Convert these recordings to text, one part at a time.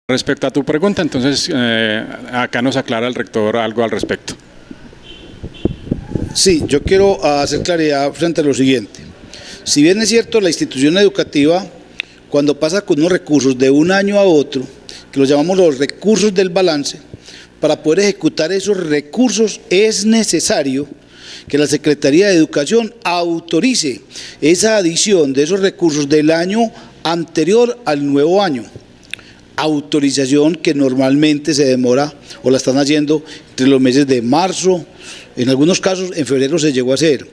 Respecto a tu pregunta, entonces acá nos aclara el rector algo al respecto. Sí, yo quiero hacer claridad frente a lo siguiente. Si bien es cierto, la institución educativa, cuando pasa con unos recursos de un año a otro, que los llamamos los recursos del balance, para poder ejecutar esos recursos es necesario que la Secretaría de Educación autorice esa adición de esos recursos del año anterior al nuevo año. Autorización que normalmente se demora o la están haciendo entre los meses de marzo, en algunos casos en febrero se llegó a hacer,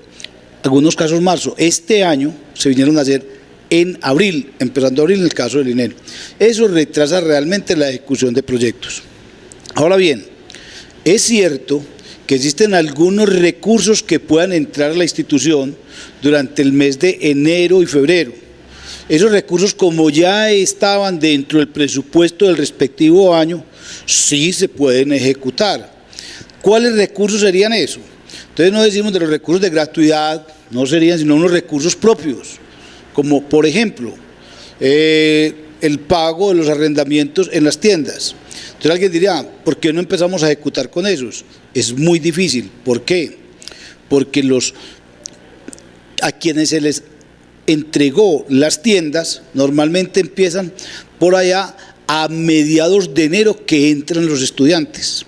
algunos casos marzo. Este año se vinieron a hacer en abril, empezando abril en el caso del INEN. Eso retrasa realmente la ejecución de proyectos. Ahora bien, es cierto que existen algunos recursos que puedan entrar a la institución durante el mes de enero y febrero. Esos recursos, como ya estaban dentro del presupuesto del respectivo año, sí se pueden ejecutar. ¿Cuáles recursos serían eso? Entonces no decimos de los recursos de gratuidad, no serían sino unos recursos propios, como por ejemplo el pago de los arrendamientos en las tiendas. Entonces alguien diría, ¿por qué no empezamos a ejecutar con esos? Es muy difícil. ¿Por qué? Porque a quienes se les entregó las tiendas normalmente empiezan por allá a mediados de enero que entran los estudiantes.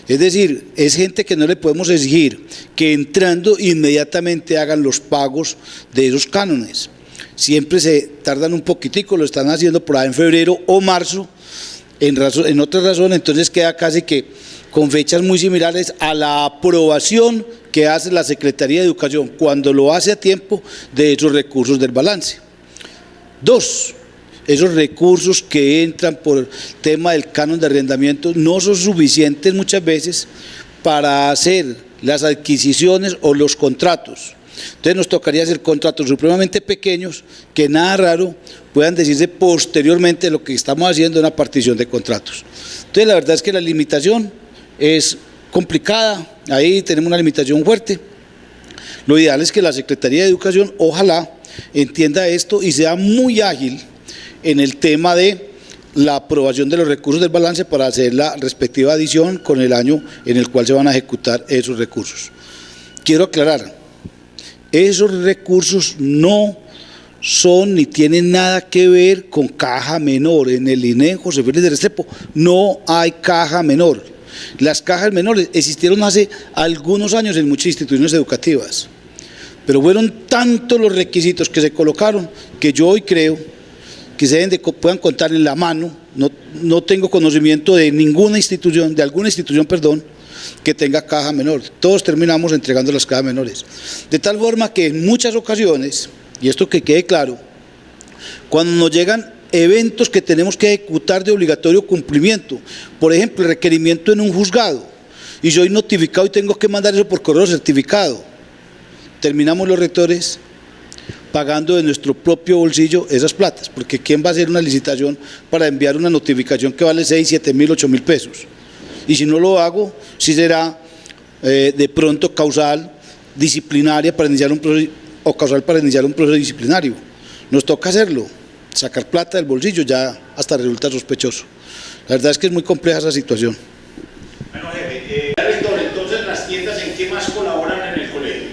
Es decir, es gente que no le podemos exigir que entrando inmediatamente hagan los pagos de esos cánones. Siempre se tardan un poquitico, lo están haciendo por ahí en febrero o marzo, en otra razón, entonces queda casi que con fechas muy similares a la aprobación que hace la Secretaría de Educación cuando lo hace a tiempo de esos recursos del balance. Dos, esos recursos que entran por el tema del canon de arrendamiento no son suficientes muchas veces para hacer las adquisiciones o los contratos. Entonces nos tocaría hacer contratos supremamente pequeños que nada raro puedan decirse posteriormente lo que estamos haciendo en una partición de contratos. Entonces la verdad es que la limitación es complicada, ahí tenemos una limitación fuerte. Lo ideal es que la Secretaría de Educación ojalá entienda esto y sea muy ágil en el tema de la aprobación de los recursos del balance para hacer la respectiva adición con el año en el cual se van a ejecutar esos recursos. Quiero aclarar, esos recursos no son ni tienen nada que ver con caja menor. En el INEN José Félix de Restrepo no hay caja menor. Las cajas menores existieron hace algunos años en muchas instituciones educativas, pero fueron tantos los requisitos que se colocaron que yo hoy creo que puedan contar en la mano. No tengo conocimiento de ninguna institución, de alguna institución, perdón, que tenga caja menor. Todos terminamos entregando las cajas menores. De tal forma que en muchas ocasiones, y esto que quede claro, cuando nos llegan eventos que tenemos que ejecutar de obligatorio cumplimiento, por ejemplo, el requerimiento en un juzgado, y soy notificado y tengo que mandar eso por correo certificado, terminamos los rectores pagando de nuestro propio bolsillo esas platas, porque ¿quién va a hacer una licitación para enviar una notificación que vale 6, 7 mil, 8 mil pesos? Y si no lo hago, sí será de pronto causal disciplinaria para iniciar un proceso, o causal para iniciar un proceso disciplinario. Nos toca hacerlo, sacar plata del bolsillo ya hasta resulta sospechoso. La verdad es que es muy compleja esa situación. Bueno, jefe, rector, entonces las tiendas ¿en qué más colaboran en el colegio?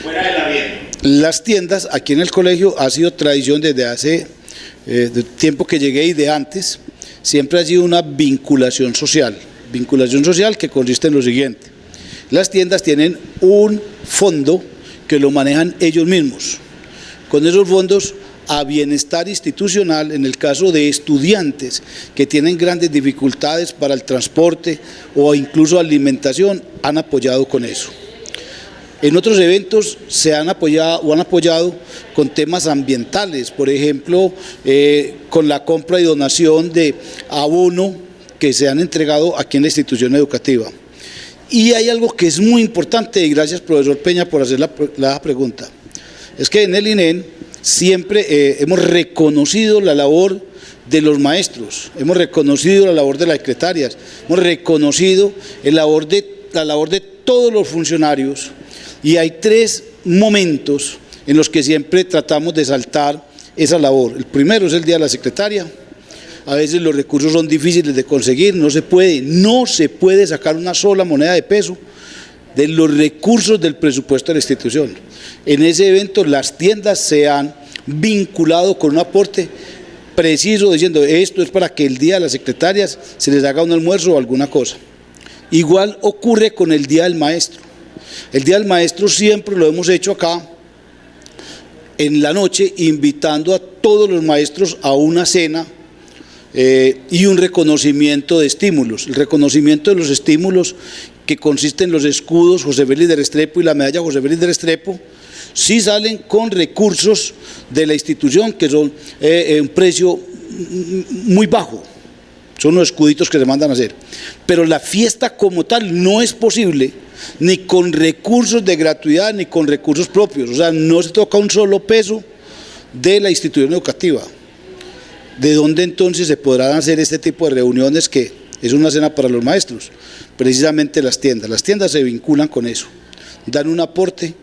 Fuera del arriendo. Las tiendas aquí en el colegio ha sido tradición desde hace tiempo que llegué y de antes, siempre ha sido una vinculación social que consiste en lo siguiente: las tiendas tienen un fondo que lo manejan ellos mismos. Con esos fondos a bienestar institucional, en el caso de estudiantes que tienen grandes dificultades para el transporte o incluso alimentación, han apoyado con eso. En otros eventos se han apoyado o han apoyado con temas ambientales, por ejemplo, con la compra y donación de abono que se han entregado aquí en la institución educativa. Y hay algo que es muy importante, y gracias profesor Peña por hacer la pregunta, es que en el INEN siempre hemos reconocido la labor de los maestros, hemos reconocido la labor de las secretarias, hemos reconocido la labor de todos los funcionarios, y hay tres momentos en los que siempre tratamos de exaltar esa labor. El primero es el Día de la Secretaria, a veces los recursos son difíciles de conseguir, no se puede sacar una sola moneda de peso de los recursos del presupuesto de la institución. En ese evento las tiendas se han vinculado con un aporte preciso diciendo esto es para que el día de las secretarias se les haga un almuerzo o alguna cosa. Igual ocurre con el Día del Maestro. El Día del Maestro siempre lo hemos hecho acá en la noche, invitando a todos los maestros a una cena y un reconocimiento de estímulos. El reconocimiento de los estímulos, que consiste en los escudos José Félix de Restrepo y la medalla José Félix de Restrepo, sí salen con recursos de la institución que son un precio muy bajo. Son los escuditos que se mandan a hacer. Pero la fiesta como tal no es posible ni con recursos de gratuidad ni con recursos propios. O sea, no se toca un solo peso de la institución educativa. ¿De dónde entonces se podrán hacer este tipo de reuniones que es una cena para los maestros? Precisamente las tiendas. Las tiendas se vinculan con eso. Dan un aporte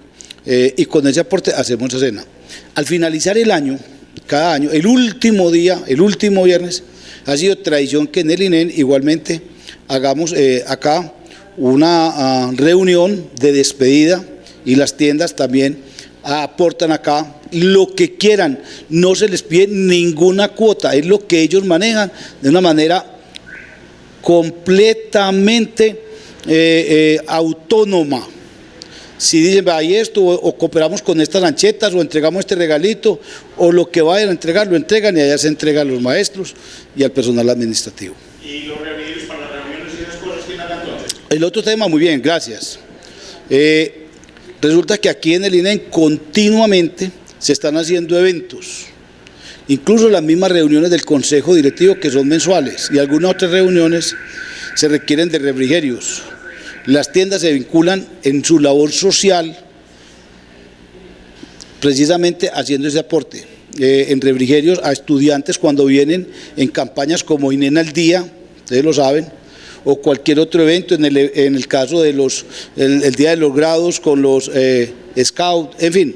y con ese aporte hacemos esa cena. Al finalizar el año, cada año, el último día, el último viernes, ha sido tradición que en el INEN igualmente hagamos acá una reunión de despedida y las tiendas también aportan acá lo que quieran, no se les pide ninguna cuota, es lo que ellos manejan de una manera completamente autónoma. Si dicen, hay esto, o cooperamos con estas lanchetas, o entregamos este regalito, o lo que vayan a entregar, lo entregan y allá se entrega a los maestros y al personal administrativo. ¿Y los reunidos para las reuniones y esas cosas quién haga entonces? El otro tema, muy bien, gracias. Resulta que aquí en el INEN continuamente se están haciendo eventos, incluso las mismas reuniones del Consejo Directivo que son mensuales y algunas otras reuniones se requieren de refrigerios. Las tiendas se vinculan en su labor social precisamente haciendo ese aporte en refrigerios a estudiantes cuando vienen en campañas como INEN al Día, ustedes lo saben, o cualquier otro evento, en el caso de el Día de los Grados con los Scouts, en fin,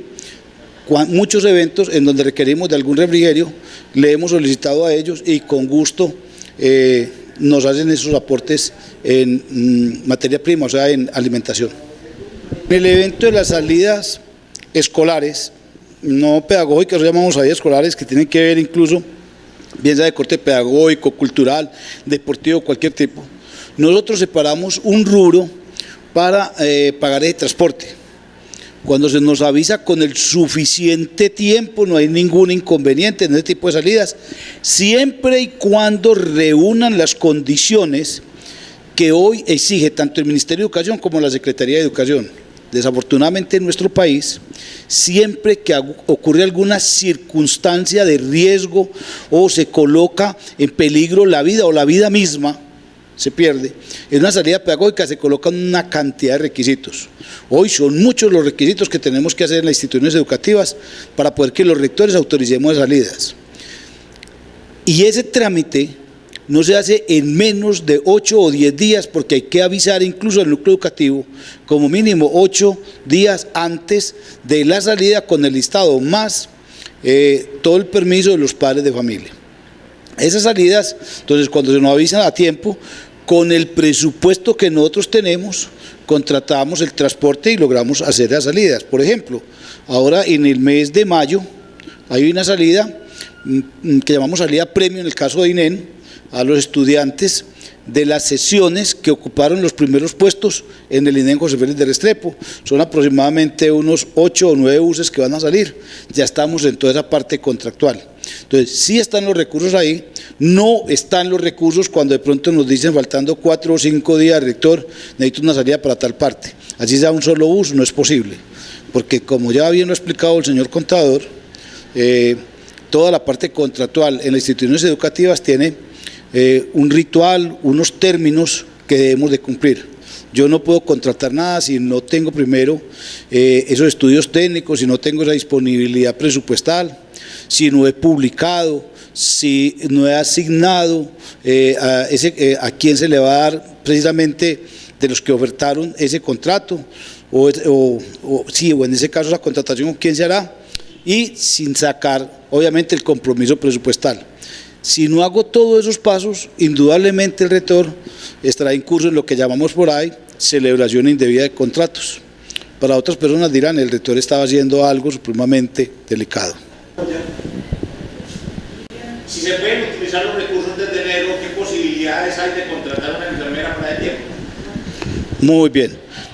muchos eventos en donde requerimos de algún refrigerio, le hemos solicitado a ellos y con gusto nos hacen esos aportes en materia prima, o sea, en alimentación. En el evento de las salidas escolares, no pedagógicas, llamamos salidas escolares que tienen que ver incluso, bien sea de corte pedagógico, cultural, deportivo, cualquier tipo, nosotros separamos un rubro para pagar el transporte. Cuando se nos avisa con el suficiente tiempo, no hay ningún inconveniente en este tipo de salidas, siempre y cuando reúnan las condiciones que hoy exige tanto el Ministerio de Educación como la Secretaría de Educación. Desafortunadamente en nuestro país, siempre que ocurre alguna circunstancia de riesgo o se coloca en peligro la vida o la vida misma, se pierde. En una salida pedagógica se colocan una cantidad de requisitos. Hoy son muchos los requisitos que tenemos que hacer en las instituciones educativas para poder que los rectores autoricemos las salidas. Y ese trámite no se hace en menos de 8 o 10 días porque hay que avisar incluso al núcleo educativo como mínimo 8 días antes de la salida con el listado más todo el permiso de los padres de familia. Esas salidas, entonces cuando se nos avisan a tiempo, con el presupuesto que nosotros tenemos, contratamos el transporte y logramos hacer las salidas. Por ejemplo, ahora en el mes de mayo hay una salida que llamamos salida premio en el caso de INEN a los estudiantes de las sesiones que ocuparon los primeros puestos en el INEN José Félix de Restrepo. Son aproximadamente unos 8 o 9 buses que van a salir. Ya estamos en toda esa parte contractual. Entonces, sí están los recursos ahí, no están los recursos cuando de pronto nos dicen faltando 4 o 5 días, rector, necesito una salida para tal parte. Así sea un solo bus, no es posible, porque como ya bien lo ha explicado el señor contador, toda la parte contractual en las instituciones educativas tiene un ritual, unos términos que debemos de cumplir. Yo no puedo contratar nada si no tengo primero esos estudios técnicos, si no tengo esa disponibilidad presupuestal, si no he publicado, si no he asignado a quién se le va a dar precisamente de los que ofertaron ese contrato, o en ese caso la contratación con quién se hará, y sin sacar obviamente el compromiso presupuestal. Si no hago todos esos pasos, indudablemente el rector estará incurso en lo que llamamos por ahí celebración indebida de contratos. Para otras personas dirán, el rector estaba haciendo algo supremamente delicado. Si se pueden utilizar los recursos desde enero, ¿qué posibilidades hay de contratar a una enfermera para el tiempo? Muy bien,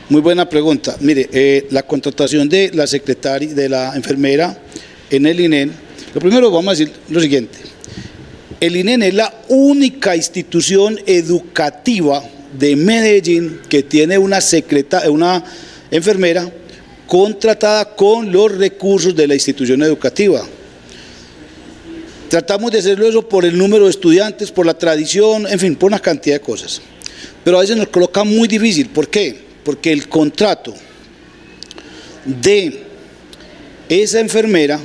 muy buena pregunta. Mire, la contratación de la secretaria, de la enfermera en el INEN, lo primero vamos a decir lo siguiente. El INEN es la única institución educativa de Medellín que tiene una enfermera contratada con los recursos de la institución educativa. Tratamos de hacerlo eso por el número de estudiantes, por la tradición, en fin, por una cantidad de cosas. Pero a veces nos coloca muy difícil. ¿Por qué? Porque el contrato de esa enfermera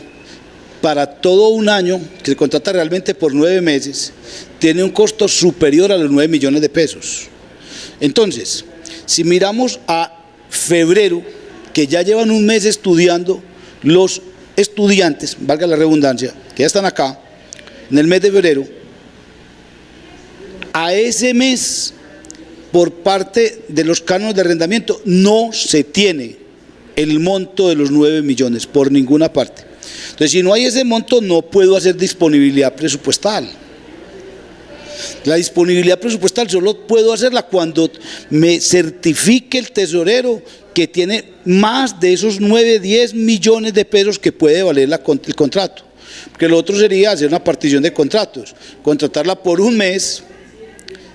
para todo un año, que se contrata realmente por 9 meses, tiene un costo superior a los 9 millones de pesos. Entonces, si miramos a febrero, que ya llevan un mes estudiando los estudiantes, valga la redundancia, que ya están acá, en el mes de febrero, a ese mes, por parte de los cánones de arrendamiento, no se tiene el monto de los 9 millones, por ninguna parte. Entonces, si no hay ese monto, no puedo hacer disponibilidad presupuestal. La disponibilidad presupuestal solo puedo hacerla cuando me certifique el tesorero que tiene más de esos 9, 10 millones de pesos que puede valer el contrato. Porque lo otro sería hacer una partición de contratos, contratarla por un mes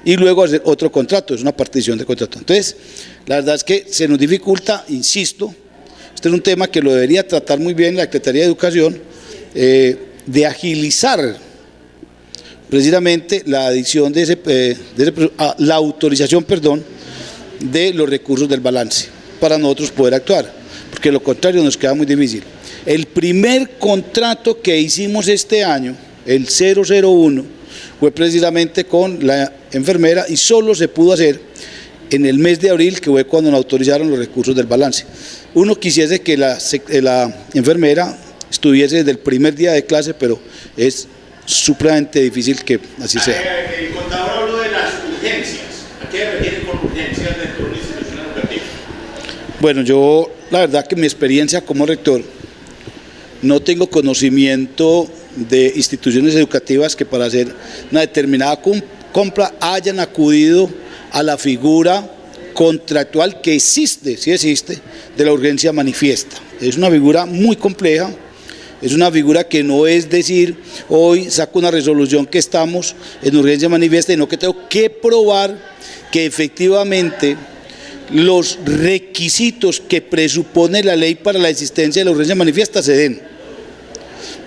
y luego hacer otro contrato, es una partición de contrato. Entonces, la verdad es que se nos dificulta, insisto, este es un tema que lo debería tratar muy bien la Secretaría de Educación, de agilizar precisamente la adición la autorización, de los recursos del balance para nosotros poder actuar, porque lo contrario nos queda muy difícil. El primer contrato que hicimos este año, el 001, fue precisamente con la enfermera y solo se pudo hacer en el mes de abril, que fue cuando nos autorizaron los recursos del balance. Uno quisiese que la enfermera estuviese desde el primer día de clase, pero es supremamente difícil que así sea. El contador habló de las urgencias. ¿A qué refiere con urgencias dentro de una institución educativa? Bueno, yo la verdad que mi experiencia como rector, no tengo conocimiento de instituciones educativas que para hacer una determinada compra hayan acudido a la figura contractual que existe, sí existe, de la urgencia manifiesta. Es una figura muy compleja, es una figura que no es decir, hoy saco una resolución que estamos en urgencia manifiesta, sino que tengo que probar que efectivamente los requisitos que presupone la ley para la existencia de la urgencia manifiesta se den.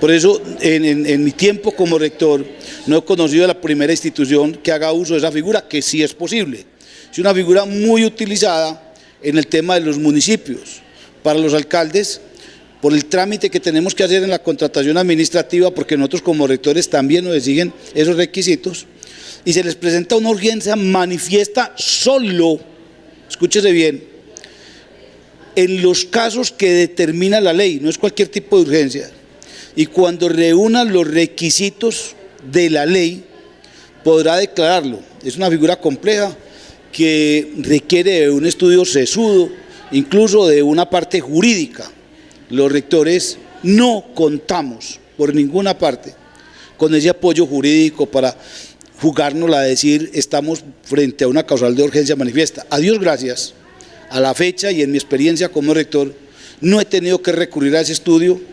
Por eso, en mi tiempo como rector, no he conocido a la primera institución que haga uso de esa figura, que sí es posible. Es una figura muy utilizada en el tema de los municipios, para los alcaldes, por el trámite que tenemos que hacer en la contratación administrativa, porque nosotros como rectores también nos exigen esos requisitos, y se les presenta una urgencia manifiesta solo, escúchese bien, en los casos que determina la ley, no es cualquier tipo de urgencia. Y cuando reúnan los requisitos de la ley, podrá declararlo. Es una figura compleja que requiere de un estudio sesudo, incluso de una parte jurídica. Los rectores no contamos por ninguna parte con ese apoyo jurídico para jugárnosla a decir estamos frente a una causal de urgencia manifiesta. A Dios gracias, a la fecha y en mi experiencia como rector, no he tenido que recurrir a ese estudio.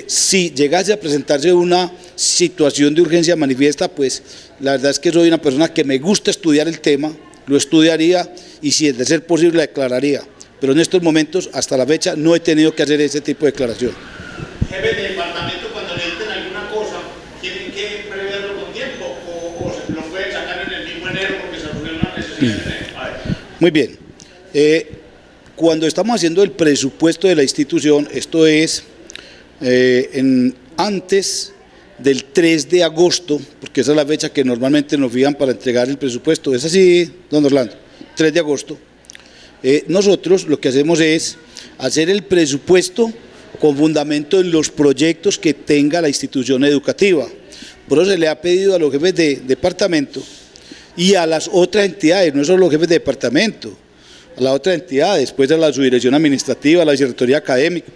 Si llegase a presentarse una situación de urgencia manifiesta, pues la verdad es que soy una persona que me gusta estudiar el tema, lo estudiaría y si es de ser posible la declararía. Pero en estos momentos, hasta la fecha, no he tenido que hacer ese tipo de declaración. Jefe de departamento, cuando necesiten alguna cosa, ¿tienen que preverlo con tiempo o lo pueden sacar en el mismo enero porque se surgió una necesidad de enero? Muy bien. Cuando estamos haciendo el presupuesto de la institución, esto es antes del 3 de agosto, porque esa es la fecha que normalmente nos fijan para entregar el presupuesto. ¿Es así, don Orlando? 3 de agosto. Nosotros lo que hacemos es hacer el presupuesto con fundamento en los proyectos que tenga la institución educativa. Por eso se le ha pedido a los jefes de departamento y a las otras entidades, no solo los jefes de departamento, a las otras entidades, pues a la subdirección administrativa, a la vicerrectoría académica,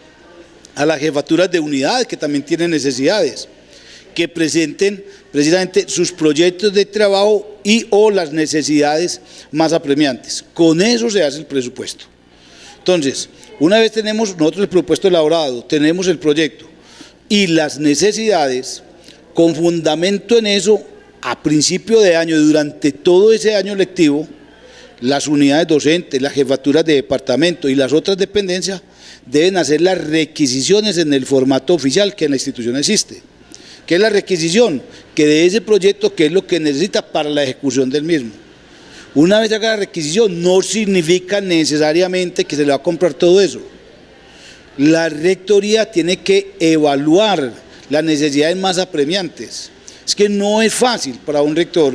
a las jefaturas de unidades que también tienen necesidades, que presenten precisamente sus proyectos de trabajo y o las necesidades más apremiantes. Con eso se hace el presupuesto. Entonces, una vez tenemos nosotros el presupuesto elaborado, tenemos el proyecto y las necesidades, con fundamento en eso, a principio de año, durante todo ese año lectivo, las unidades docentes, las jefaturas de departamento y las otras dependencias deben hacer las requisiciones en el formato oficial que en la institución existe. ¿Qué es la requisición? Que de ese proyecto, ¿qué es lo que necesita para la ejecución del mismo? Una vez haga la requisición, no significa necesariamente que se le va a comprar todo eso. La rectoría tiene que evaluar las necesidades más apremiantes. Es que no es fácil para un rector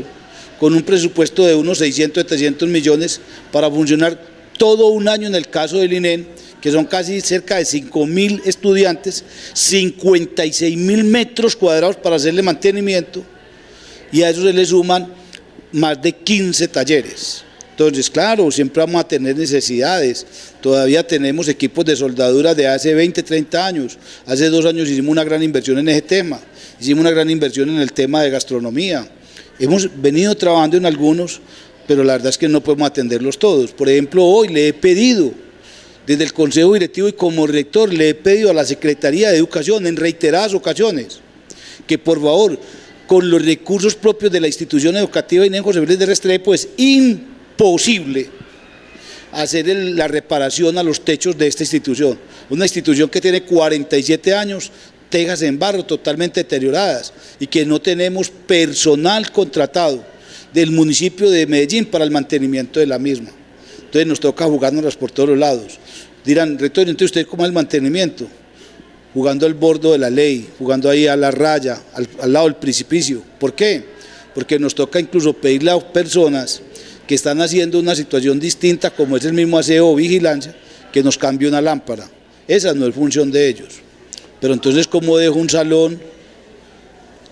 con un presupuesto de unos 600, 700 millones para funcionar todo un año en el caso del INEN, que son casi cerca de 5.000 estudiantes, 56.000 metros cuadrados para hacerle mantenimiento, y a eso se le suman más de 15 talleres. Entonces, claro, siempre vamos a tener necesidades. Todavía tenemos equipos de soldadura de hace 20, 30 años. Hace 2 años hicimos una gran inversión en ese tema. Hicimos una gran inversión en el tema de gastronomía. Hemos venido trabajando en algunos, pero la verdad es que no podemos atenderlos todos. Por ejemplo, hoy le he pedido, desde el Consejo Directivo y como rector, le he pedido a la Secretaría de Educación en reiteradas ocasiones que por favor, con los recursos propios de la institución educativa INEN José Félix de Restrepo, es imposible hacer la reparación a los techos de esta institución. Una institución que tiene 47 años, tejas en barro totalmente deterioradas y que no tenemos personal contratado del municipio de Medellín para el mantenimiento de la misma. Entonces nos toca jugárnoslas por todos los lados. Dirán, rector, entonces usted cómo es el mantenimiento, jugando al bordo de la ley, jugando ahí a la raya, al lado del precipicio. ¿Por qué? Porque nos toca incluso pedirle a personas que están haciendo una situación distinta, como es el mismo aseo o vigilancia, que nos cambie una lámpara. Esa no es función de ellos. Pero entonces, ¿cómo dejo un salón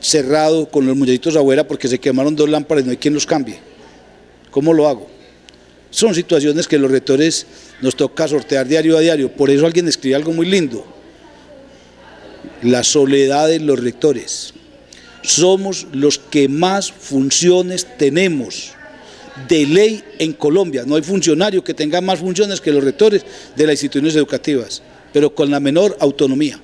cerrado con los muchachitos afuera porque se quemaron 2 lámparas y no hay quien los cambie? ¿Cómo lo hago? Son situaciones que los rectores nos toca sortear diario a diario. Por eso alguien escribe algo muy lindo: la soledad de los rectores. Somos los que más funciones tenemos de ley en Colombia. No hay funcionario que tenga más funciones que los rectores de las instituciones educativas, pero con la menor autonomía.